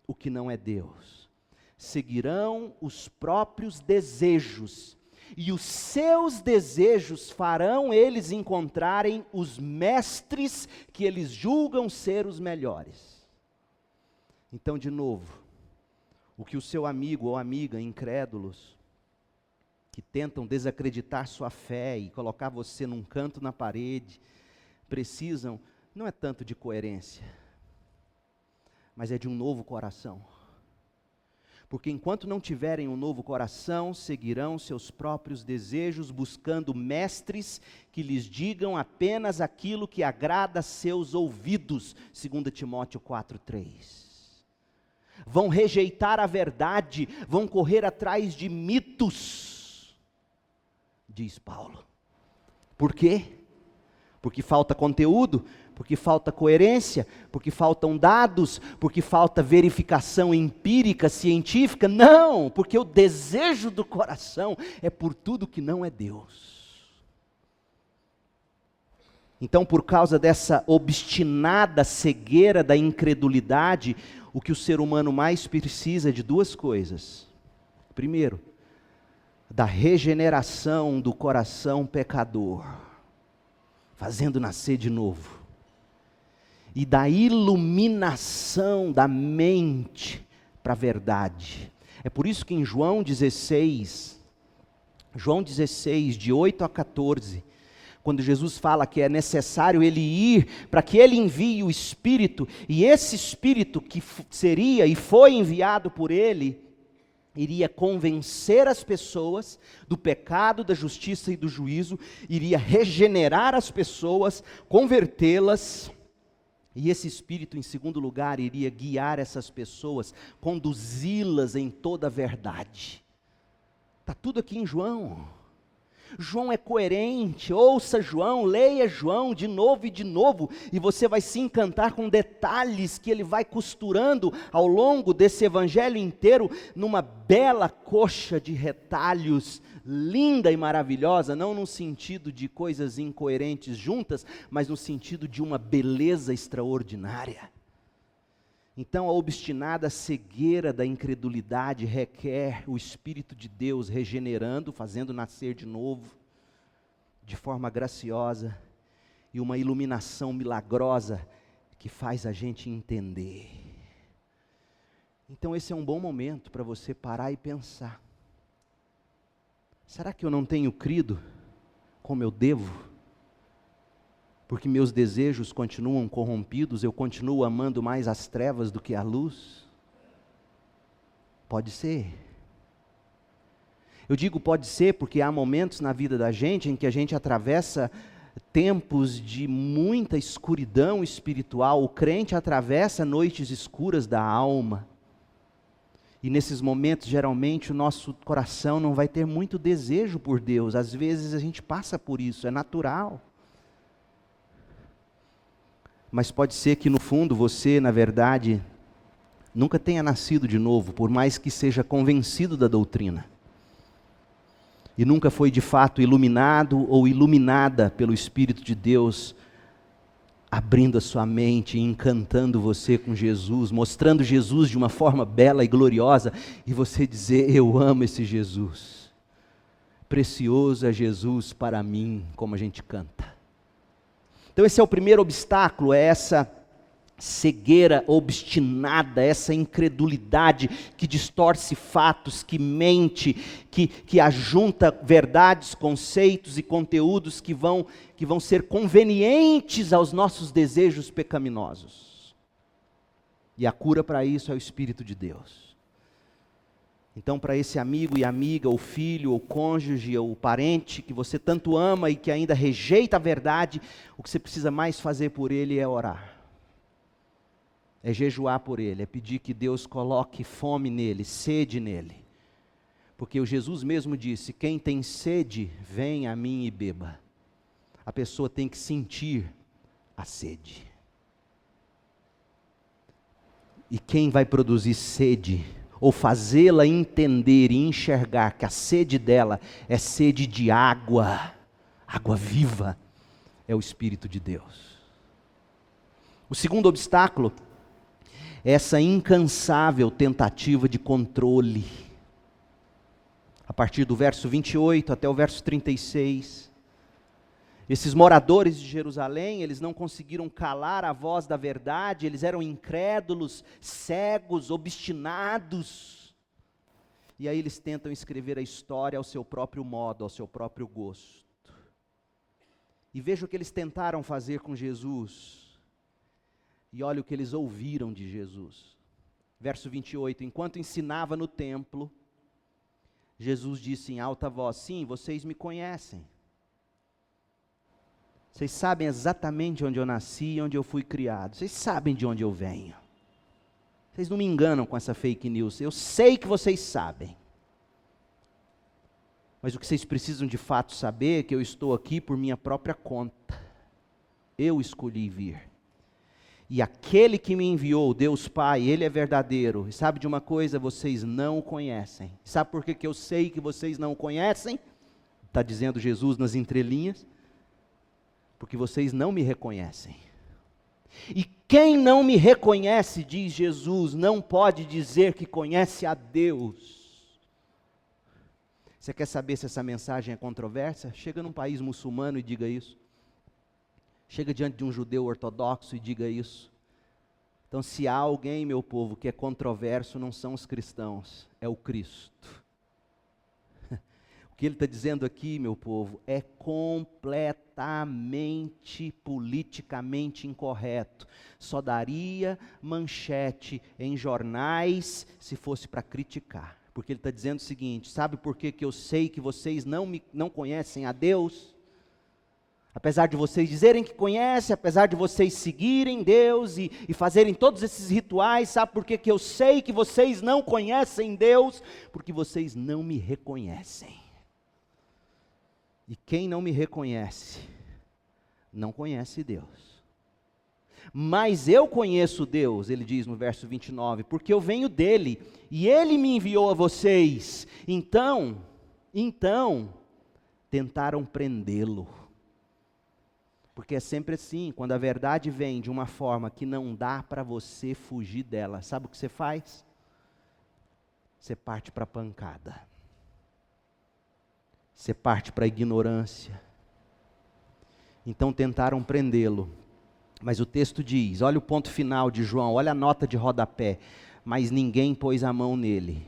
o que não é Deus. Seguirão os próprios desejos, e os seus desejos farão eles encontrarem os mestres que eles julgam ser os melhores. Então, de novo, o que o seu amigo ou amiga incrédulos, que tentam desacreditar sua fé e colocar você num canto na parede, precisam, não é tanto de coerência, mas é de um novo coração. Porque enquanto não tiverem um novo coração, seguirão seus próprios desejos, buscando mestres que lhes digam apenas aquilo que agrada a seus ouvidos, 2 Timóteo 4:3. Vão rejeitar a verdade, vão correr atrás de mitos, diz Paulo. Por quê? Porque falta conteúdo, porque falta coerência, porque faltam dados, porque falta verificação empírica, científica? Não, porque o desejo do coração é por tudo que não é Deus. Então, por causa dessa obstinada cegueira da incredulidade, o que o ser humano mais precisa é de duas coisas. Primeiro, da regeneração do coração pecador, fazendo nascer de novo, e da iluminação da mente para a verdade. É por isso que em João 16, de 8 a 14, quando Jesus fala que é necessário ele ir, para que ele envie o Espírito, e esse Espírito que seria e foi enviado por ele, iria convencer as pessoas do pecado, da justiça e do juízo, iria regenerar as pessoas, convertê-las, e esse Espírito, em segundo lugar, iria guiar essas pessoas, conduzi-las em toda a verdade. Está tudo aqui em João. João é coerente, ouça João, leia João de novo e de novo, e você vai se encantar com detalhes que ele vai costurando ao longo desse evangelho inteiro, numa bela coxa de retalhos, linda e maravilhosa, não no sentido de coisas incoerentes juntas, mas no sentido de uma beleza extraordinária. Então a obstinada cegueira da incredulidade requer o Espírito de Deus regenerando, fazendo nascer de novo, de forma graciosa, e uma iluminação milagrosa que faz a gente entender. Então esse é um bom momento para você parar e pensar: será que eu não tenho crido como eu devo? Porque meus desejos continuam corrompidos, eu continuo amando mais as trevas do que a luz? Pode ser. Eu digo pode ser porque há momentos na vida da gente em que a gente atravessa tempos de muita escuridão espiritual. O crente atravessa noites escuras da alma. E nesses momentos, geralmente, o nosso coração não vai ter muito desejo por Deus. Às vezes a gente passa por isso, é natural. Mas pode ser que no fundo você, na verdade, nunca tenha nascido de novo, por mais que seja convencido da doutrina. E nunca foi de fato iluminado ou iluminada pelo Espírito de Deus, abrindo a sua mente, encantando você com Jesus, mostrando Jesus de uma forma bela e gloriosa, e você dizer: eu amo esse Jesus. Precioso é Jesus para mim, como a gente canta. Então esse é o primeiro obstáculo, é essa cegueira obstinada, essa incredulidade que distorce fatos, que mente, que ajunta verdades, conceitos e conteúdos que vão ser convenientes aos nossos desejos pecaminosos. E a cura para isso é o Espírito de Deus. Então, para esse amigo e amiga, ou filho, ou cônjuge, ou parente que você tanto ama e que ainda rejeita a verdade, o que você precisa mais fazer por ele é orar. é jejuar por ele, é pedir que Deus coloque fome nele, sede nele. Porque o Jesus mesmo disse: quem tem sede, vem a mim e beba. A pessoa tem que sentir a sede. E quem vai produzir sede, ou fazê-la entender e enxergar que a sede dela é sede de água, água viva, é o Espírito de Deus. O segundo obstáculo é essa incansável tentativa de controle. A partir do verso 28 até o verso 36, esses moradores de Jerusalém, eles não conseguiram calar a voz da verdade, eles eram incrédulos, cegos, obstinados. E aí eles tentam escrever a história ao seu próprio modo, ao seu próprio gosto. E veja o que eles tentaram fazer com Jesus. E olha o que eles ouviram de Jesus. Verso 28, enquanto ensinava no templo, Jesus disse em alta voz: sim, vocês me conhecem. Vocês sabem exatamente onde eu nasci e onde eu fui criado. Vocês sabem de onde eu venho. Vocês não me enganam com essa fake news. Eu sei que vocês sabem. Mas o que vocês precisam de fato saber é que eu estou aqui por minha própria conta. Eu escolhi vir. E aquele que me enviou, Deus Pai, Ele é verdadeiro. E sabe de uma coisa? Vocês não o conhecem. Sabe por que eu sei que vocês não o conhecem? Está dizendo Jesus nas entrelinhas. Porque vocês não me reconhecem. E quem não me reconhece, diz Jesus, não pode dizer que conhece a Deus. Você quer saber se essa mensagem é controversa? Chega num país muçulmano e diga isso. Chega diante de um judeu ortodoxo e diga isso. Então, se há alguém, meu povo, que é controverso, não são os cristãos, é o Cristo. O que ele está dizendo aqui, meu povo, é completamente politicamente incorreto. Só daria manchete em jornais se fosse para criticar. Porque ele está dizendo o seguinte: sabe por que eu sei que vocês não conhecem a Deus? Apesar de vocês dizerem que conhecem, apesar de vocês seguirem Deus e fazerem todos esses rituais, sabe por que eu sei que vocês não conhecem Deus? Porque vocês não me reconhecem. E quem não me reconhece, não conhece Deus. Mas eu conheço Deus, ele diz no verso 29, porque eu venho dele, e ele me enviou a vocês. Então, tentaram prendê-lo. Porque é sempre assim, quando a verdade vem de uma forma que não dá para você fugir dela, sabe o que você faz? Você parte para a pancada. Você parte para a ignorância. Então tentaram prendê-lo. Mas o texto diz, olha o ponto final de João, olha a nota de rodapé. Mas ninguém pôs a mão nele,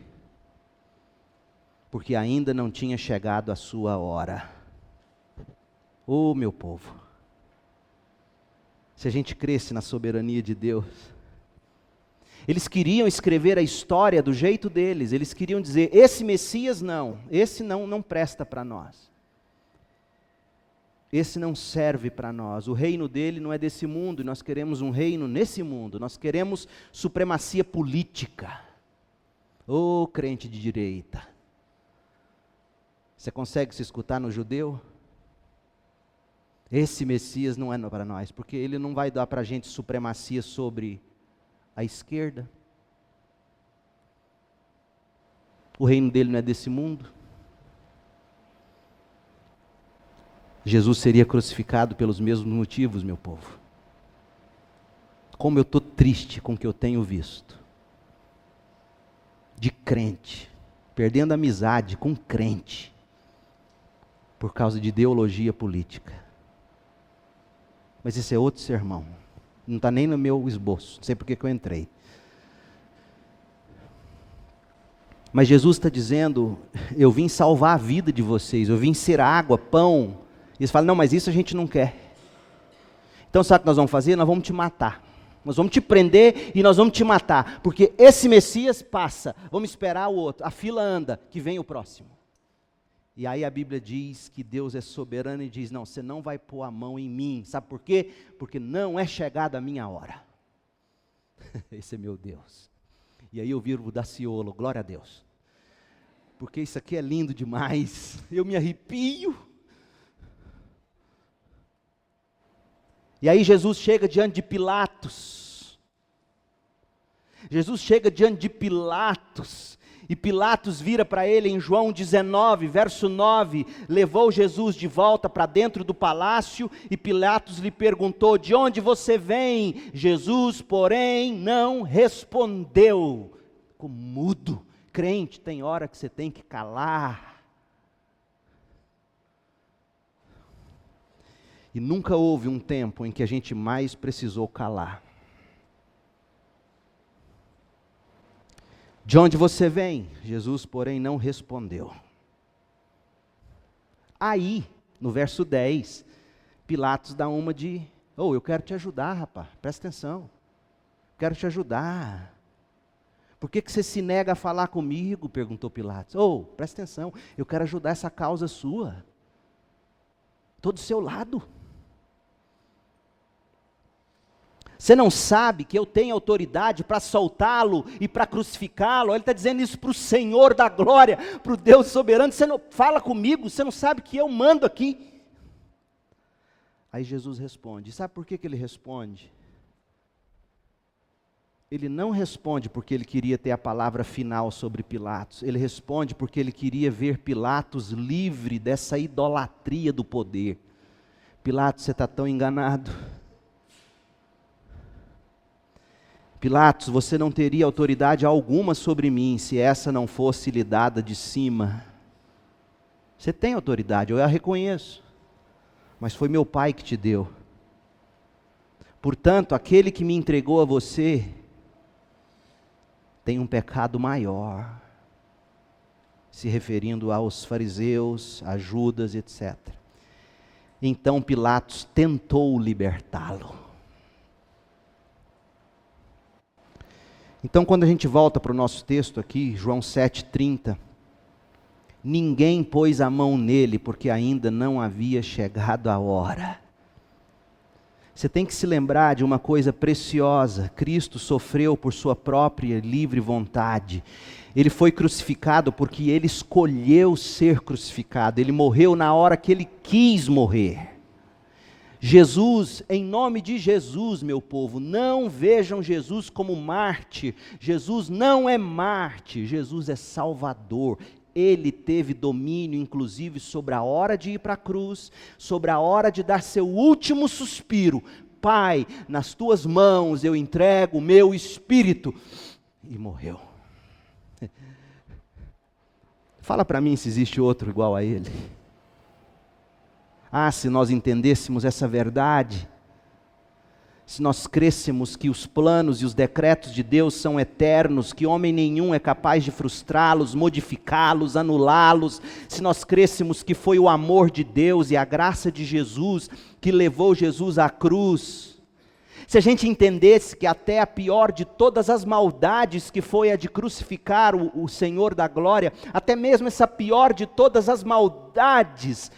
porque ainda não tinha chegado a sua hora. Oh, meu povo. Se a gente cresce na soberania de Deus, eles queriam escrever a história do jeito deles, eles queriam dizer, esse Messias esse não presta para nós, esse não serve para nós, o reino dele não é desse mundo, e nós queremos um reino nesse mundo, nós queremos supremacia política. Ô crente de direita, você consegue se escutar no judeu? Esse Messias não é para nós, porque ele não vai dar para a gente supremacia sobre a esquerda. O reino dele não é desse mundo. Jesus seria crucificado pelos mesmos motivos, meu povo. Como eu estou triste com o que eu tenho visto. De crente, perdendo amizade com crente, por causa de ideologia política. Mas esse é outro sermão. Não está nem no meu esboço. Não sei por que eu entrei. Mas Jesus está dizendo, eu vim salvar a vida de vocês. Eu vim ser água, pão. E eles falam, não, mas isso a gente não quer. Então sabe o que nós vamos fazer? Nós vamos te matar. Nós vamos te prender e nós vamos te matar. Porque esse Messias passa. Vamos esperar o outro. A fila anda, que vem o próximo. E aí a Bíblia diz que Deus é soberano e diz, não, você não vai pôr a mão em mim. Sabe por quê? Porque não é chegada a minha hora. Esse é meu Deus. E aí eu viro o Daciolo, glória a Deus. Porque isso aqui é lindo demais. Eu me arrepio. E aí Jesus chega diante de Pilatos. Jesus chega diante de Pilatos. E Pilatos vira para ele em João 19, verso 9, levou Jesus de volta para dentro do palácio, e Pilatos lhe perguntou: de onde você vem? Jesus, porém, não respondeu. Ficou mudo. Crente, tem hora que você tem que calar. E nunca houve um tempo em que a gente mais precisou calar. De onde você vem? Jesus, porém, não respondeu. Aí, no verso 10, Pilatos dá uma de: eu quero te ajudar, rapaz, presta atenção. Quero te ajudar. Por que você se nega a falar comigo? Perguntou Pilatos. Presta atenção, eu quero ajudar essa causa sua. Estou do seu lado. Você não sabe que eu tenho autoridade para soltá-lo e para crucificá-lo? Ele está dizendo isso para o Senhor da glória, para o Deus soberano. Você não fala comigo, você não sabe que eu mando aqui. Aí Jesus responde. Sabe por que ele responde? Ele não responde porque ele queria ter a palavra final sobre Pilatos. Ele responde porque ele queria ver Pilatos livre dessa idolatria do poder. Pilatos, você está tão enganado. Pilatos, você não teria autoridade alguma sobre mim se essa não fosse lhe dada de cima. Você tem autoridade, eu a reconheço. Mas foi meu Pai que te deu. Portanto, aquele que me entregou a você tem um pecado maior, se referindo aos fariseus, a Judas, etc. Então Pilatos tentou libertá-lo. Então, quando a gente volta para o nosso texto aqui, João 7,30, ninguém pôs a mão nele, porque ainda não havia chegado a hora. Você tem que se lembrar de uma coisa preciosa: Cristo sofreu por sua própria livre vontade. Ele foi crucificado porque ele escolheu ser crucificado. Ele morreu na hora que ele quis morrer. Jesus, em nome de Jesus, meu povo, não vejam Jesus como mártir. Jesus não é mártir, Jesus é Salvador. Ele teve domínio, inclusive, sobre a hora de ir para a cruz, sobre a hora de dar seu último suspiro. Pai, nas tuas mãos eu entrego o meu espírito. E morreu. Fala para mim se existe outro igual a ele. Se nós entendêssemos essa verdade, se nós crêssemos que os planos e os decretos de Deus são eternos, que homem nenhum é capaz de frustrá-los, modificá-los, anulá-los, se nós crêssemos que foi o amor de Deus e a graça de Jesus que levou Jesus à cruz, se a gente entendesse que até a pior de todas as maldades, que foi a de crucificar o Senhor da glória, até mesmo essa pior de todas as maldades,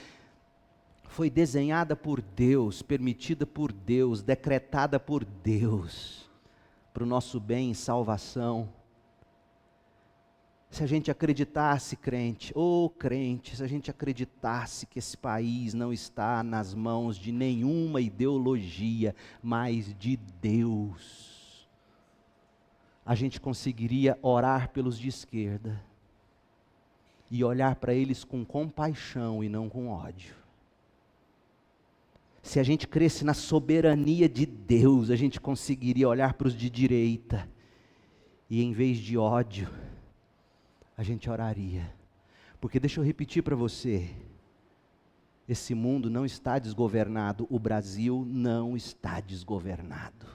foi desenhada por Deus, permitida por Deus, decretada por Deus, para o nosso bem e salvação. Se a gente acreditasse, crente, se a gente acreditasse que esse país não está nas mãos de nenhuma ideologia, mas de Deus, a gente conseguiria orar pelos de esquerda e olhar para eles com compaixão e não com ódio. Se a gente cresce na soberania de Deus, a gente conseguiria olhar para os de direita e, em vez de ódio, a gente oraria. Porque deixa eu repetir para você, esse mundo não está desgovernado, o Brasil não está desgovernado.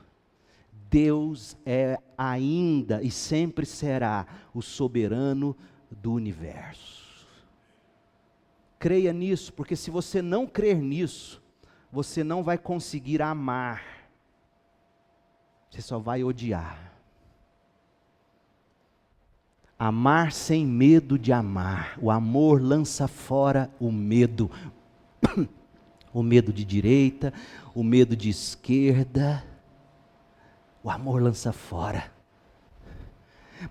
Deus é ainda e sempre será o soberano do universo. Creia nisso, porque se você não crer nisso, você não vai conseguir amar, você só vai odiar. Amar sem medo de amar. O amor lança fora o medo. O medo de direita, o medo de esquerda, O amor lança fora.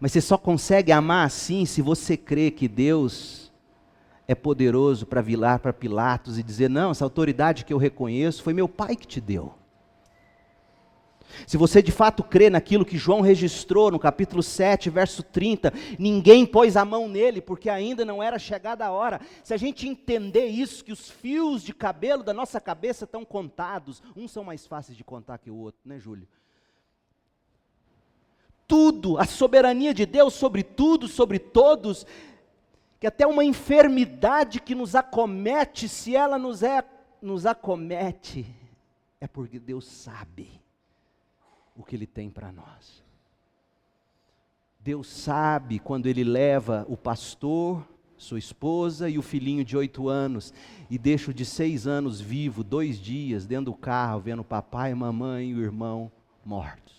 Mas você só consegue amar assim se você crê que Deus é poderoso para virar para Pilatos e dizer: não, essa autoridade que eu reconheço foi meu Pai que te deu. Se você de fato crê naquilo que João registrou no capítulo 7, verso 30, ninguém pôs a mão nele, porque ainda não era chegada a hora. Se a gente entender isso, que os fios de cabelo da nossa cabeça estão contados, uns são mais fáceis de contar que o outro, né, Júlio? Tudo, a soberania de Deus sobre tudo, sobre todos, que até uma enfermidade que nos acomete, se ela nos acomete, é porque Deus sabe o que Ele tem para nós. Deus sabe quando Ele leva o pastor, sua esposa e o filhinho de 8 anos, e deixa o de 6 anos vivo, 2 dias, dentro do carro, vendo o papai, mamãe e o irmão mortos.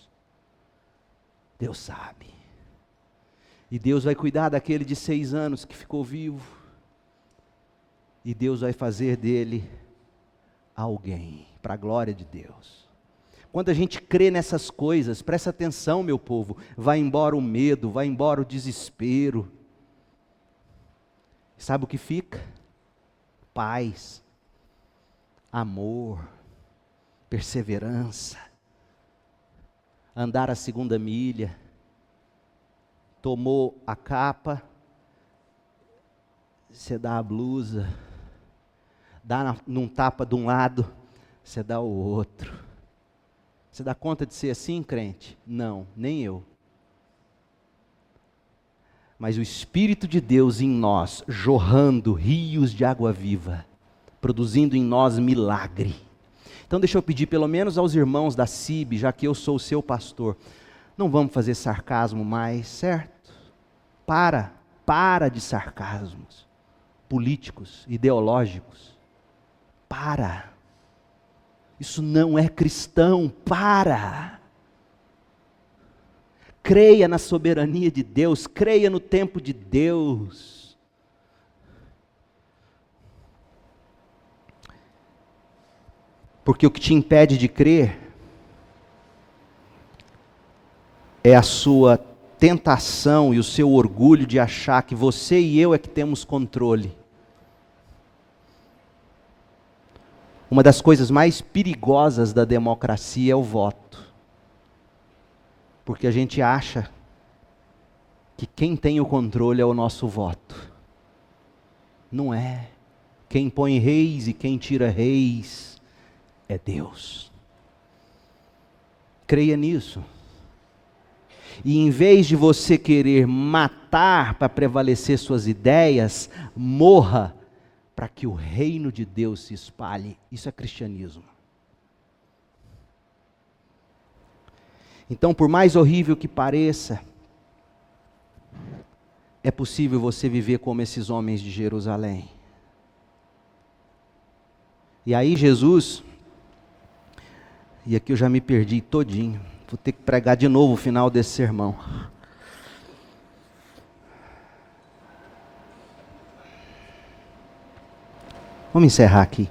Deus sabe. E Deus vai cuidar daquele de 6 anos que ficou vivo. E Deus vai fazer dele alguém, para a glória de Deus. Quando a gente crê nessas coisas, presta atenção, meu povo, vai embora o medo, vai embora o desespero. Sabe o que fica? Paz, amor, perseverança, andar a 2ª milha. Tomou a capa, você dá a blusa, dá num tapa de um lado, você dá o outro. Você dá conta de ser assim, crente? Não, nem eu. Mas o Espírito de Deus em nós, jorrando rios de água viva, produzindo em nós milagre. Então deixa eu pedir pelo menos aos irmãos da CIB, já que eu sou o seu pastor, não vamos fazer sarcasmo mais, certo? Para de sarcasmos políticos, ideológicos. Para. Isso não é cristão, para. Creia na soberania de Deus, creia no tempo de Deus. Porque o que te impede de crer é a sua tentação e o seu orgulho de achar que você e eu é que temos controle. Uma das coisas mais perigosas da democracia é o voto. Porque a gente acha que quem tem o controle é o nosso voto. Não é. Quem põe reis e quem tira reis é Deus. Creia nisso. E em vez de você querer matar para prevalecer suas ideias, morra para que o reino de Deus se espalhe. Isso é cristianismo. Então, por mais horrível que pareça, é possível você viver como esses homens de Jerusalém. E aí Jesus, e aqui eu já me perdi todinho, vou ter que pregar de novo o final desse sermão. Vamos encerrar aqui.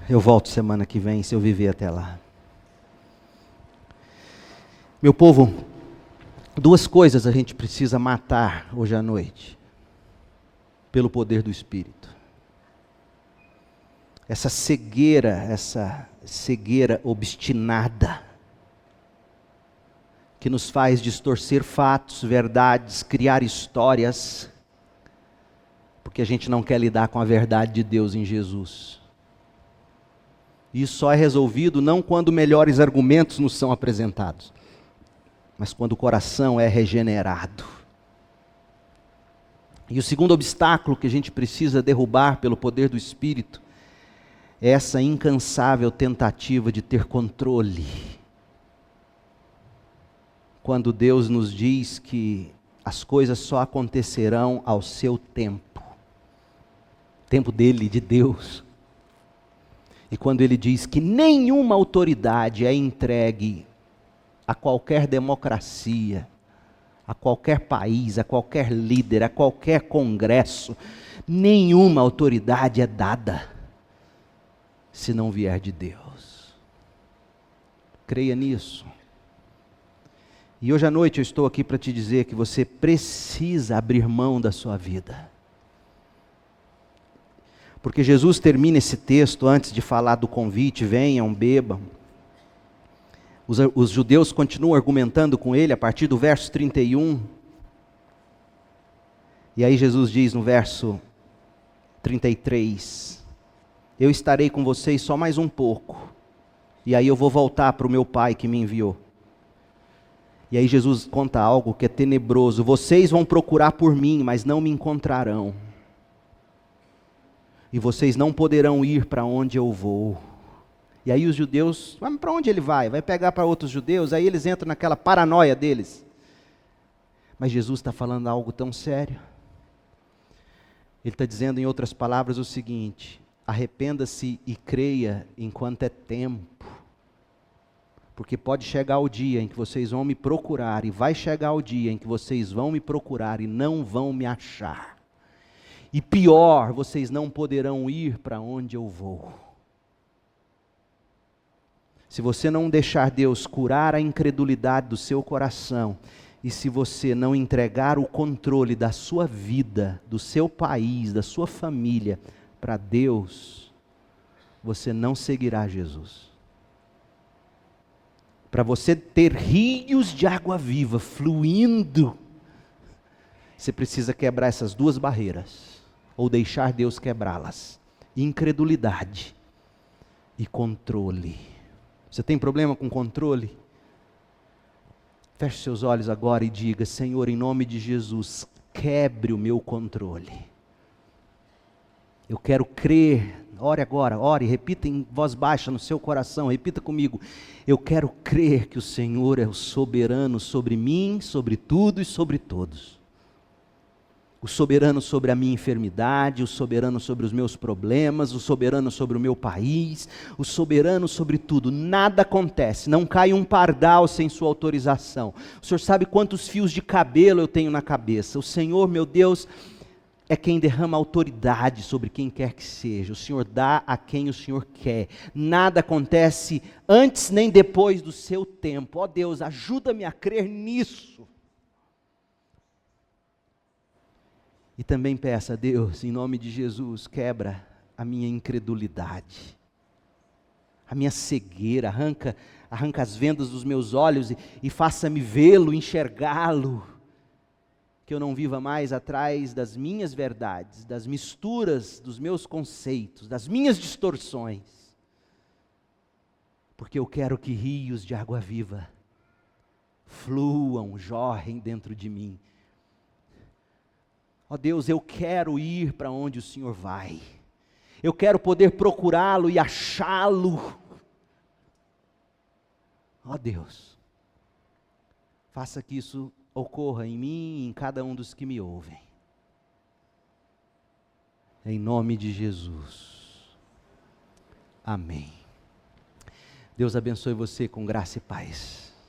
Eu volto semana que vem, se eu viver até lá. Meu povo, 2 coisas a gente precisa matar hoje à noite, pelo poder do Espírito. Essa cegueira obstinada, que nos faz distorcer fatos, verdades, criar histórias, porque a gente não quer lidar com a verdade de Deus em Jesus. Isso só é resolvido não quando melhores argumentos nos são apresentados, mas quando o coração é regenerado. E o segundo obstáculo que a gente precisa derrubar pelo poder do Espírito é essa incansável tentativa de ter controle. Quando Deus nos diz que as coisas só acontecerão ao seu tempo. Tempo dele, de Deus. E quando ele diz que nenhuma autoridade é entregue a qualquer democracia, a qualquer país, a qualquer líder, a qualquer congresso, nenhuma autoridade é dada se não vier de Deus. creia nisso. E hoje à noite eu estou aqui para te dizer que você precisa abrir mão da sua vida. Porque Jesus termina esse texto antes de falar do convite, venham, bebam. Os judeus continuam argumentando com ele a partir do verso 31. E aí Jesus diz no verso 33, eu estarei com vocês só mais um pouco, e aí eu vou voltar para o meu Pai que me enviou. E aí Jesus conta algo que é tenebroso, vocês vão procurar por mim, mas não me encontrarão. E vocês não poderão ir para onde eu vou. E aí os judeus, mas para onde ele vai? Vai pegar para outros judeus? Aí eles entram naquela paranoia deles. Mas Jesus está falando algo tão sério. Ele está dizendo em outras palavras o seguinte, arrependa-se e creia enquanto é tempo. Porque pode chegar o dia em que vocês vão me procurar, e vai chegar o dia em que vocês vão me procurar e não vão me achar. E pior, vocês não poderão ir para onde eu vou. Se você não deixar Deus curar a incredulidade do seu coração, e se você não entregar o controle da sua vida, do seu país, da sua família, para Deus, você não seguirá Jesus. Para você ter rios de água viva fluindo, você precisa quebrar essas duas barreiras, ou deixar Deus quebrá-las. Incredulidade e controle. Você tem problema com controle? Feche seus olhos agora e diga, Senhor, em nome de Jesus, quebre o meu controle. Eu quero crer. Ore agora, ore, repita em voz baixa no seu coração, repita comigo. Eu quero crer que o Senhor é o soberano sobre mim, sobre tudo e sobre todos. O soberano sobre a minha enfermidade, o soberano sobre os meus problemas, o soberano sobre o meu país, o soberano sobre tudo. Nada acontece, não cai um pardal sem sua autorização. O Senhor sabe quantos fios de cabelo eu tenho na cabeça. O Senhor, meu Deus, é quem derrama autoridade sobre quem quer que seja. O Senhor dá a quem o Senhor quer. Nada acontece antes nem depois do seu tempo. Ó Deus, ajuda-me a crer nisso. E também peça a Deus, em nome de Jesus, quebra a minha incredulidade, a minha cegueira, arranca as vendas dos meus olhos e faça-me vê-lo, enxergá-lo. Que eu não viva mais atrás das minhas verdades, das misturas dos meus conceitos, das minhas distorções. Porque eu quero que rios de água viva fluam, jorrem dentro de mim. Ó Deus, eu quero ir para onde o Senhor vai. Eu quero poder procurá-lo e achá-lo. Ó Deus, faça que isso ocorra em mim e em cada um dos que me ouvem. Em nome de Jesus. Amém. Deus abençoe você com graça e paz.